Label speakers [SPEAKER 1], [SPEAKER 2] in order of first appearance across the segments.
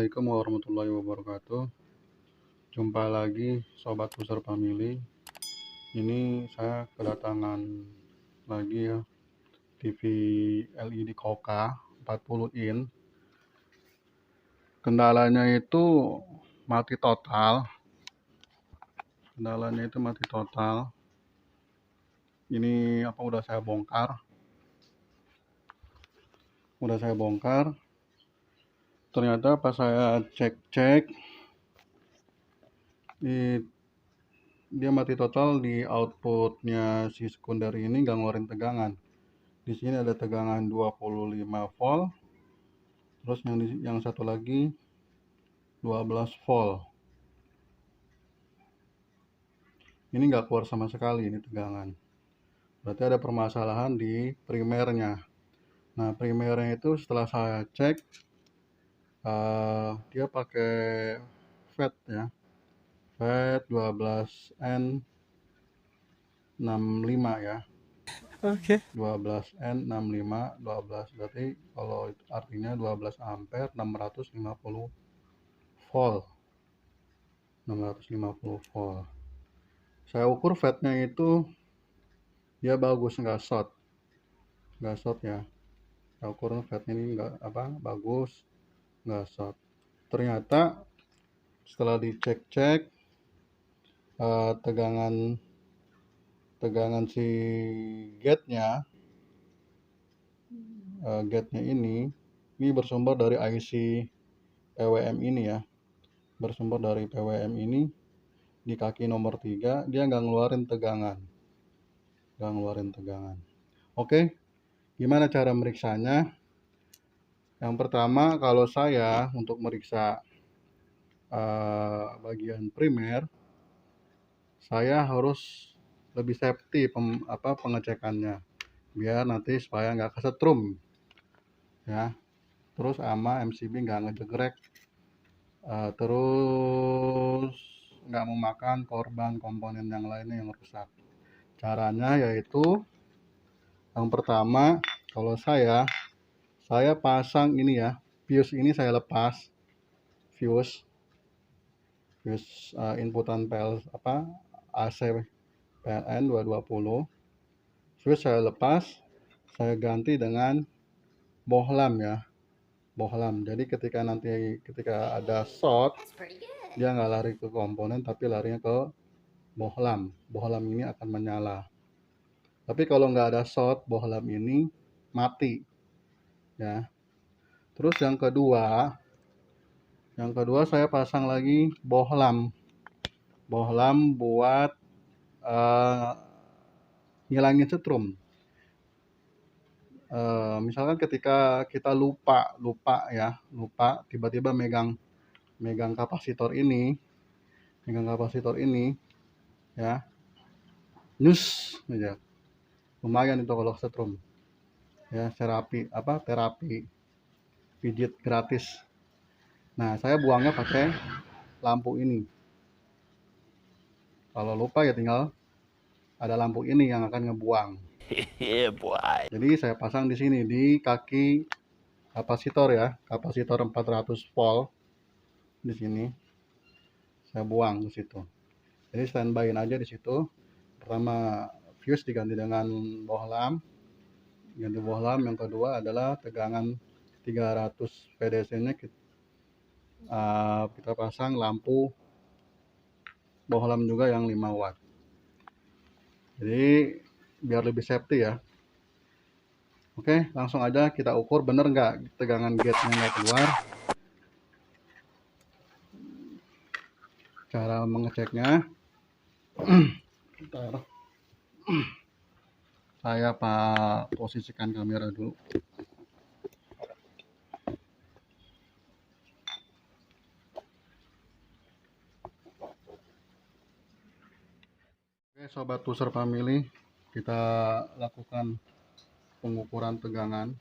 [SPEAKER 1] Assalamualaikum warahmatullahi wabarakatuh. Jumpa lagi Sobat User Family. Ini saya kedatangan lagi ya TV LED Koka 40 in. Kendalanya itu mati total. Ini udah saya bongkar. Ternyata pas saya cek dia mati total. Di outputnya si sekunder ini nggak ngeluarin tegangan. Di sini ada tegangan 25 volt, terus yang satu lagi 12 volt. Ini nggak keluar sama sekali ini tegangan. Berarti ada permasalahan di primernya. Nah, primernya itu setelah saya cek, dia pakai FET ya, FET 12N65 ya.
[SPEAKER 2] Oke.
[SPEAKER 1] 12N65, 12 berarti kalau itu artinya 12 ampere, 650 volt. Saya ukur FET-nya itu dia bagus, nggak short ya. Saya ukur FET-nya ini bagus, nggak short. Ternyata setelah dicek tegangan si gate-nya ini bersumber dari IC PWM ini ya. Bersumber dari PWM ini di kaki nomor 3 dia nggak ngeluarin tegangan. Oke, gimana cara meriksanya? Yang pertama, kalau saya untuk meriksa bagian primer, saya harus lebih safety pengecekannya, biar nanti supaya nggak kesetrum ya. Terus sama MCB nggak ngejegrek, terus nggak memakan korban komponen yang lainnya yang rusak. Caranya yaitu yang pertama, kalau saya pasang ini ya, fuse ini saya lepas, fuse inputan AC PLN 220. Fuse saya lepas, saya ganti dengan bohlam ya, jadi ketika ada short, dia nggak lari ke komponen tapi larinya ke bohlam ini akan menyala. Tapi kalau nggak ada short, bohlam ini mati ya. Terus yang kedua saya pasang lagi bohlam buat ngilangin setrum. Misalkan ketika kita lupa tiba-tiba megang kapasitor ini ya, nyus aja, lumayan itu kalau setrum ya. Terapi pijit gratis. Nah, saya buangnya pakai lampu ini. Kalau lupa ya tinggal ada lampu ini yang akan ngebuang. Jadi saya pasang di sini di kaki kapasitor ya, kapasitor 400 volt. Di sini saya buang ke situ. Jadi standby-in aja di situ. Pertama, fuse diganti dengan bohlam. Yang kedua adalah tegangan 300 VDC-nya kita pasang lampu bohlam juga yang 5 watt. Jadi biar lebih safety ya. Oke, langsung aja kita ukur bener nggak tegangan gate-nya nggak keluar. Cara mengeceknya, bentar. Saya posisikan kamera dulu. Oke, Sobat User Family, kita lakukan pengukuran tegangan.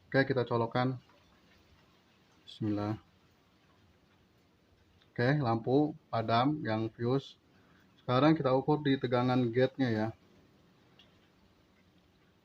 [SPEAKER 1] Oke, kita colokkan. Bismillah. Oke, lampu padam yang fuse. Sekarang kita ukur di tegangan gate-nya ya.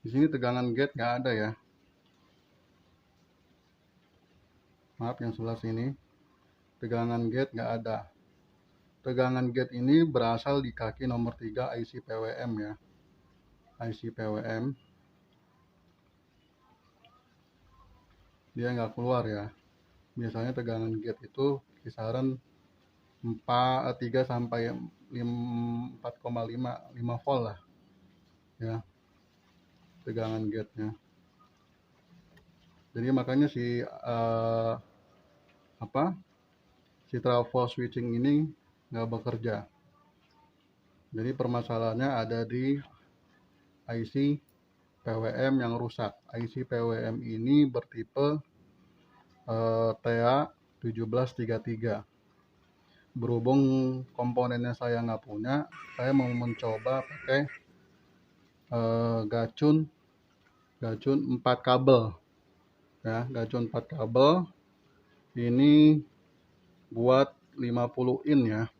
[SPEAKER 1] Di sini tegangan gate nggak ada ya. maaf yang sebelah sini, tegangan gate nggak ada. Tegangan gate ini berasal di kaki nomor 3 IC PWM ya, IC PWM. Dia nggak keluar ya. Biasanya tegangan gate itu kisaran 3 sampai 4,5 volt lah ya, tegangan gate-nya. Jadi makanya si trafo switching ini nggak bekerja. Jadi permasalahannya ada di IC PWM yang rusak. IC PWM ini bertipe TA1733. Berhubung komponennya saya nggak punya, saya mau mencoba pakai gacun 4 kabel ya, gacun 4 kabel ini buat 50 in ya.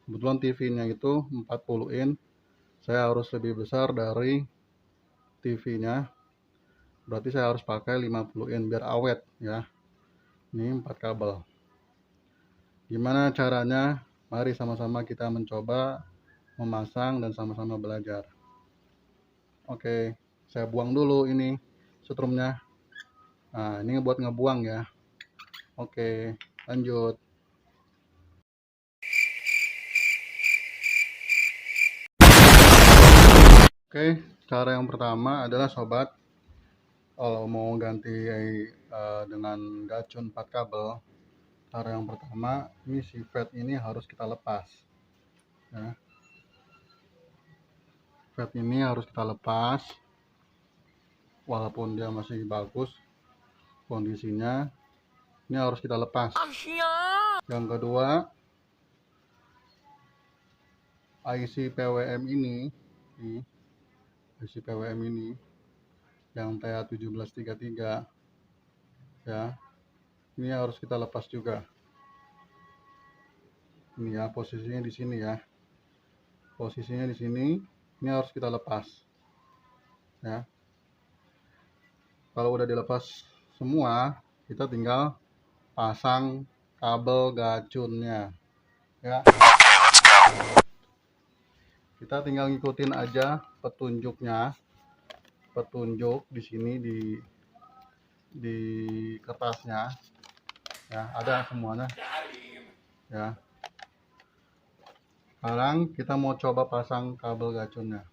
[SPEAKER 1] Kebetulan TV-nya itu 40 in, saya harus lebih besar dari TV-nya, berarti saya harus pakai 50 in biar awet ya. Ini 4 kabel. Gimana caranya? Mari sama-sama kita mencoba memasang dan sama-sama belajar. Oke, saya buang dulu ini setrumnya. Nah, ini buat ngebuang ya. Oke, lanjut. Oke, cara yang pertama adalah sobat, kalau mau ganti dengan gacun 4 kabel, cara yang pertama ini si fat ini harus kita lepas ya. Fat ini harus kita lepas walaupun dia masih bagus kondisinya, ini harus kita lepas. Yang kedua, IC PWM ini yang TA1733 ya, ini harus kita lepas juga. Ini ya, posisinya di sini ya, posisinya di sini, ini harus kita lepas ya. Kalau udah dilepas semua, kita tinggal pasang kabel gacunnya ya. Kita tinggal ngikutin aja petunjuknya, petunjuk di sini di kertasnya ya, ada semuanya ya. Sekarang kita mau coba pasang kabel gacunnya.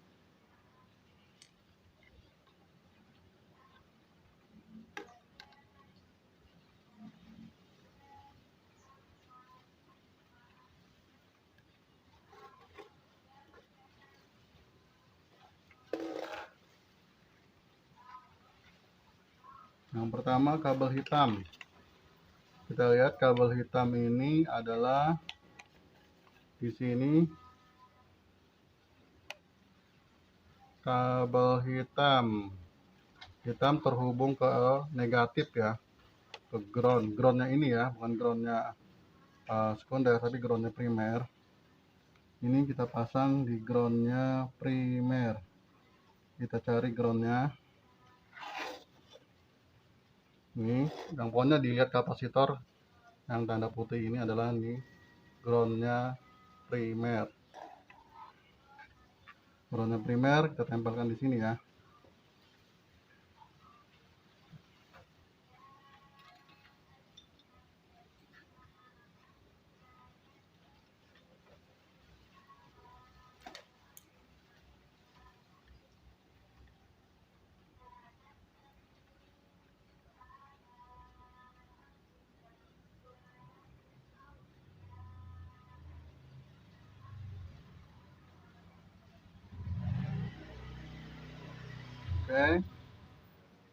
[SPEAKER 1] Yang pertama kabel hitam. Kita lihat kabel hitam ini adalah di sini, kabel hitam terhubung ke negatif ya, ke groundnya ini ya, bukan groundnya sekunder tapi groundnya primer. Ini kita pasang di groundnya primer. Kita cari groundnya. Ini yang pokoknya dilihat kapasitor yang tanda putih ini adalah ini groundnya primer. Groundnya primer kita tempelkan di sini ya. Oke.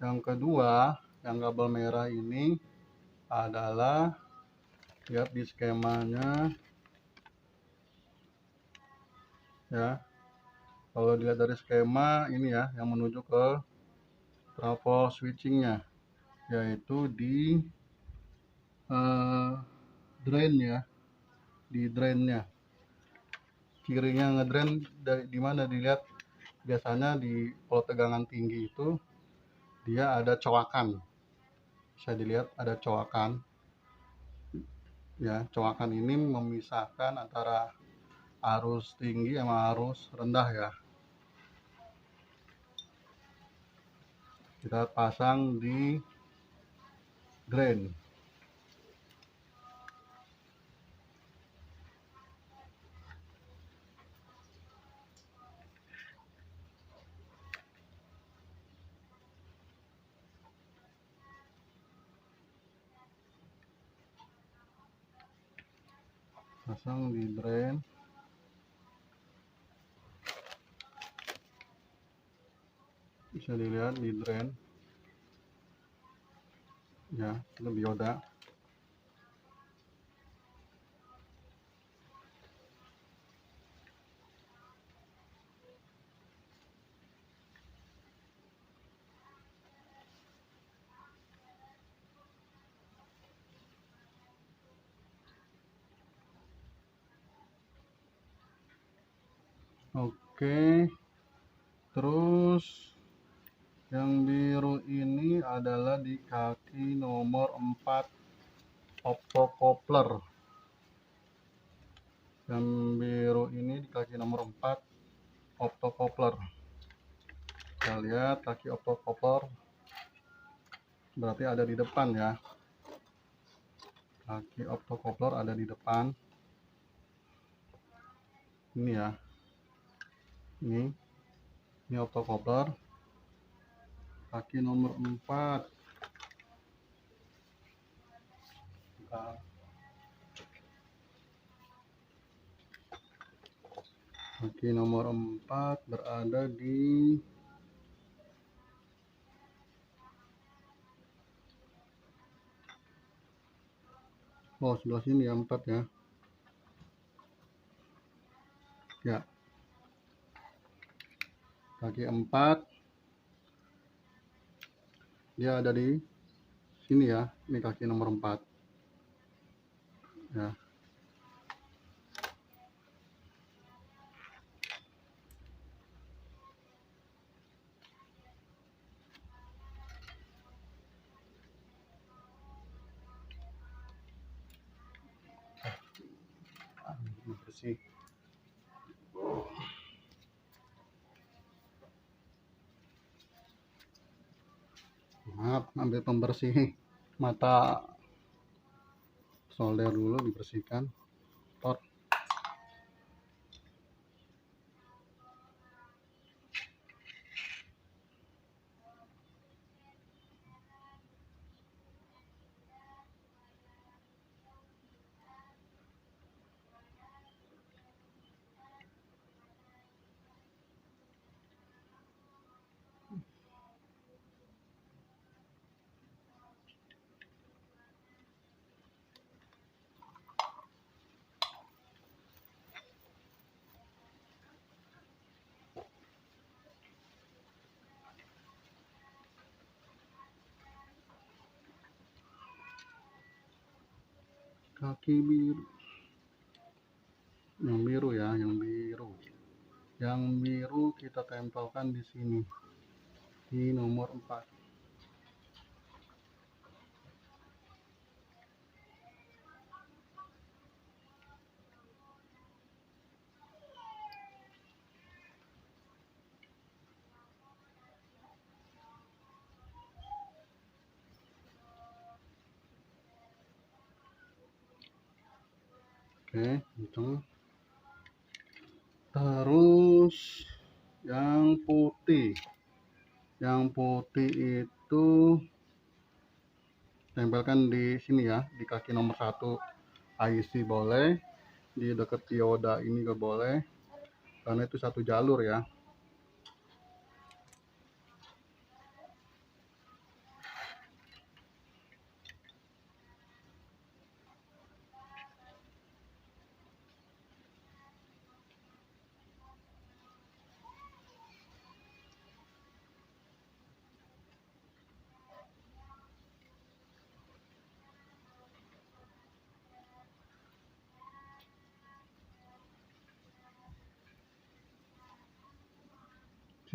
[SPEAKER 1] Yang kedua, yang kabel merah ini adalah, lihat di skemanya ya. Kalau dilihat dari skema ini ya, yang menuju ke trafo switchingnya, yaitu di drain ya, di drainnya. Kirinya ngedrain di mana, dilihat biasanya di kalau tegangan tinggi itu dia ada coakan. Bisa dilihat ada coakan. Ya, coakan ini memisahkan antara arus tinggi sama arus rendah ya. Kita pasang di drain. Pasang di drain. Bisa dilihat di drain. Ya, itu dioda. Oke. Terus yang biru ini adalah di kaki nomor 4 optocoupler. Yang biru ini di kaki nomor 4 optocoupler. Kita lihat kaki optocoupler berarti ada di depan ya. Kaki optocoupler ada di depan. Ini ya. Ini optocoupler. Kaki nomor 4. Kaki nomor 4 berada di sebelah sini ya, 4 ya. Ya. Kaki 4 dia ada di sini ya. Ini kaki nomor 4. Ya. Bersih. Maaf, ambil pembersih mata solder dulu, dibersihkan. Tor. Kaki biru. Yang biru ya, yang biru. Yang biru kita tempelkan di sini. Di nomor 4. Oke, itu. Terus yang putih. Yang putih itu tempelkan di sini ya, di kaki nomor 1 IC boleh, di dekat dioda ini juga boleh, karena itu satu jalur ya.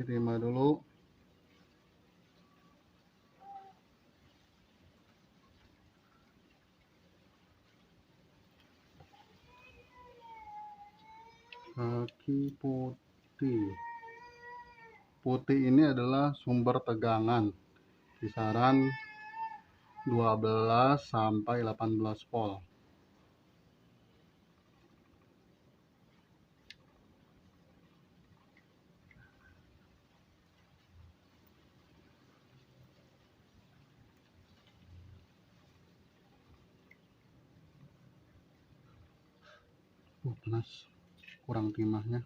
[SPEAKER 1] Terima dulu. Kaki putih. Putih ini adalah sumber tegangan kisaran 12 sampai 18 volt. Panas, kurang timahnya.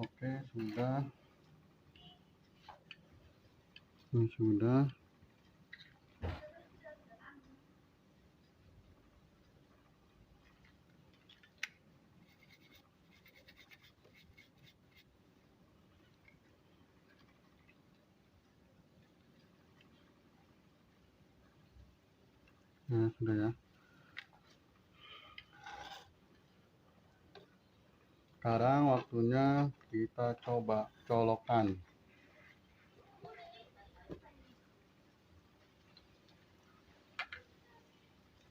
[SPEAKER 1] Oke, sudah. Ini sudah. Nah, sudah ya. Sekarang waktunya kita coba colokan.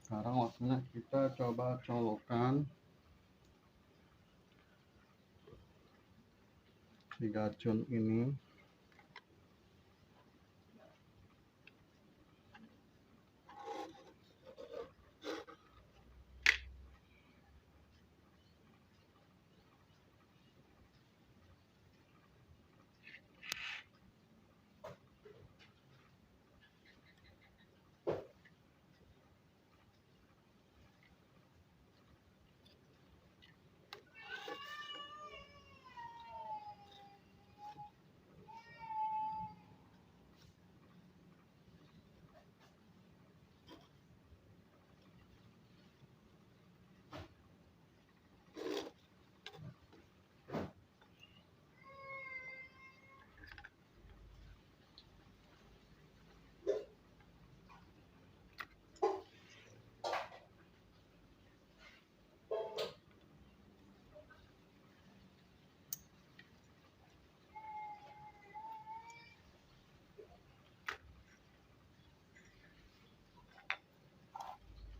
[SPEAKER 1] Sekarang waktunya kita coba colokan si gacun ini.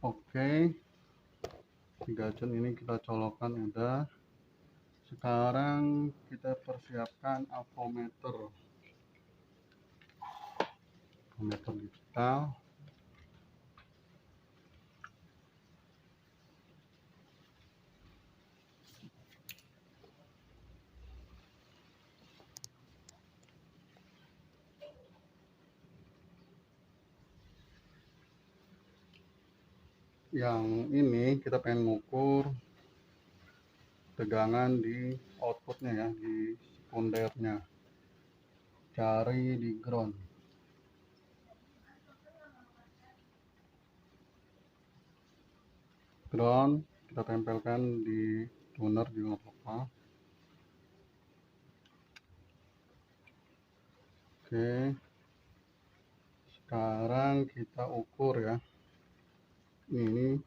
[SPEAKER 1] Oke, si gacun ini kita colokkan udah. Sekarang kita persiapkan avometer digital. Yang ini kita pengen ngukur tegangan di outputnya ya, di sekundernya. Cari di ground. Ground kita tempelkan di tuner juga nggak apa-apa. Oke, sekarang kita ukur ya. Ini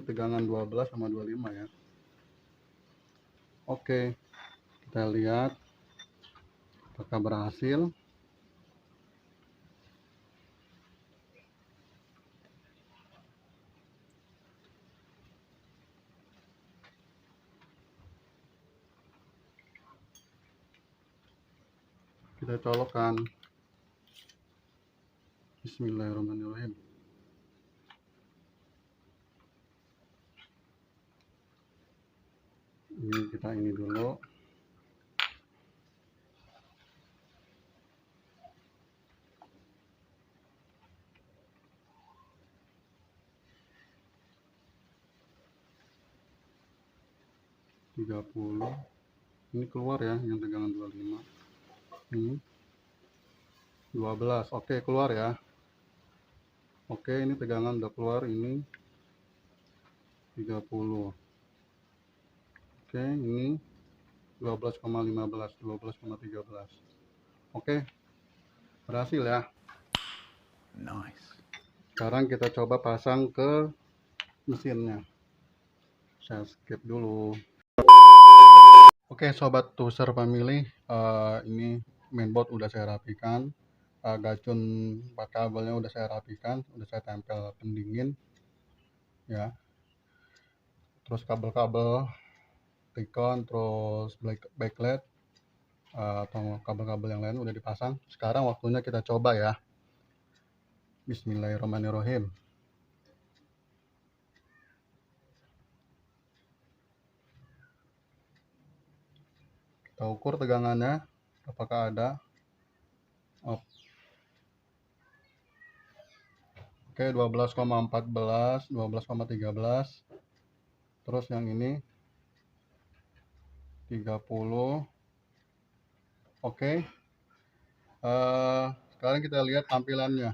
[SPEAKER 1] tegangan 12 sama 25 ya. Oke, kita lihat apakah berhasil. Kita colokkan. Bismillahirrahmanirrahim. Ini kita ini dulu. $30. Ini keluar ya, yang tegangan 25. Ini 12. Oke, keluar ya. Oke, ini tegangan udah keluar, ini 30. Oke, ini 12,15, 12,13. Oke, berhasil ya.
[SPEAKER 2] Nice.
[SPEAKER 1] Sekarang kita coba pasang ke mesinnya. Saya skip dulu. Oke, sobat Tuser Family, ini mainboard udah saya rapikan, gacun 4 kabelnya udah saya rapikan, udah saya tempel pendingin ya. Terus kabel-kabel Recon, terus backlight, atau kabel-kabel yang lain udah dipasang. Sekarang waktunya kita coba ya. Bismillahirrahmanirrahim. Kita ukur tegangannya, apakah ada. Oke, 12,14, 12,13. Terus yang ini 30. Oke. Sekarang kita lihat tampilannya.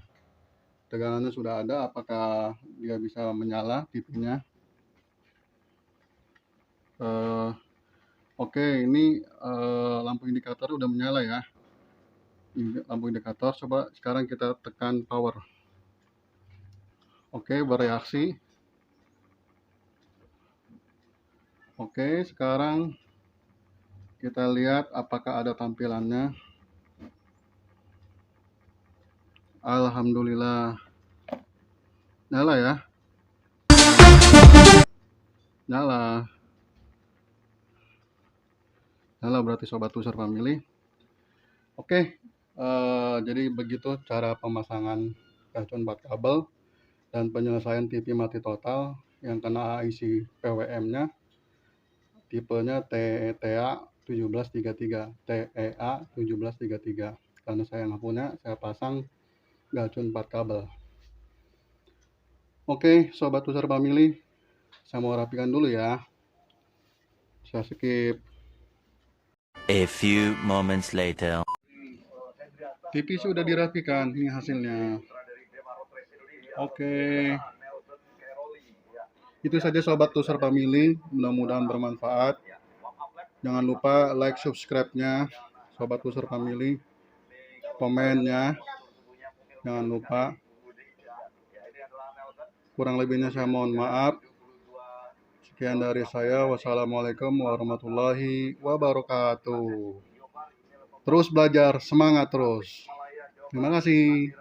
[SPEAKER 1] Tegangannya sudah ada, apakah dia bisa menyala TV-nya. Oke, ini lampu indikator udah menyala ya. Ini lampu indikator, coba sekarang kita tekan power. Oke, bereaksi. Oke, sekarang kita lihat apakah ada tampilannya. Alhamdulillah. Nyala ya. Nyala. Nyala berarti sobat Tuser Family. Oke, jadi begitu cara pemasangan gacun 4 kabel dan penyelesaian TV mati total yang kena IC PWM-nya. Tipenya TEA 1733, TEA 1733. Karena saya nggak punya, saya pasang gacun 4 kabel. Oke, sobat Tuser Family, saya mau rapikan dulu ya. Saya skip.
[SPEAKER 2] A few moments later.
[SPEAKER 1] TV sudah dirapikan, ini hasilnya. Oke. Itu saja sobat Tuser Family, mudah-mudahan bermanfaat. Jangan lupa like, subscribe-nya sobat Tuser Family. Komennya jangan lupa. Kurang lebihnya saya mohon maaf. Sekian dari saya. Wassalamualaikum warahmatullahi wabarakatuh. Terus belajar, semangat terus. Terima kasih.